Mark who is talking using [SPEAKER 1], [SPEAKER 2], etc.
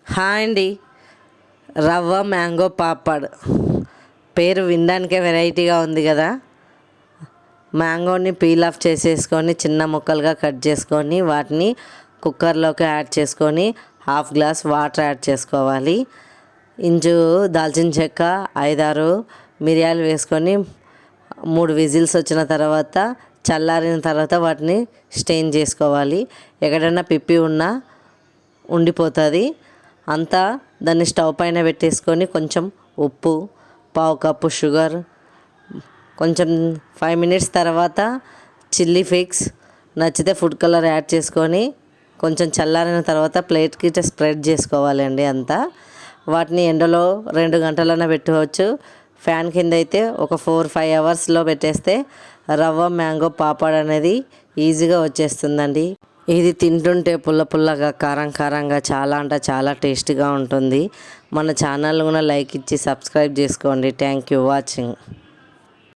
[SPEAKER 1] Hi అండి. రవ్వ mango papad పేరు వినడానికే వెరైటీగా ఉంది కదా. మ్యాంగోని పీల్ ఆఫ్ చేసేసుకొని చిన్న ముక్కలుగా కట్ చేసుకొని వాటిని కుక్కర్లోకి యాడ్ చేసుకొని హాఫ్ గ్లాస్ వాటర్ యాడ్ చేసుకోవాలి. ఇంచు దాల్చిన చెక్క, 5-6 మిరియాలు వేసుకొని 3 విజిల్స్ వచ్చిన తర్వాత చల్లారిన తర్వాత వాటిని స్టెయిన్ చేసుకోవాలి. ఎక్కడైనా పిప్పి ఉన్నా ఉండిపోతుంది. అంతా దాన్ని స్టవ్ పైన పెట్టేసుకొని కొంచెం ఉప్పు, పావు కప్పు షుగర్, కొంచెం 5 మినిట్స్ తర్వాత చిల్లీ ఫ్లేక్స్, నచ్చితే ఫుడ్ కలర్ యాడ్ చేసుకొని కొంచెం చల్లారిన తర్వాత ప్లేట్కి స్ప్రెడ్ చేసుకోవాలండి. అంతా వాటిని ఎండలో 2 గంటలైనా పెట్టుకోవచ్చు. ఫ్యాన్ కింద అయితే ఒక 4-5 అవర్స్లో పెట్టేస్తే రవ్వ మ్యాంగో పాపడ్ అనేది ఈజీగా వచ్చేస్తుందండి. ఇది తింటుంటే పుల్ల పుల్లగా, కారం కారంగా చాలా అంటే చాలా టేస్టీగా ఉంటుంది. మన ఛానల్ కూడా లైక్ ఇచ్చి సబ్స్క్రైబ్ చేసుకోండి. Thank you watching.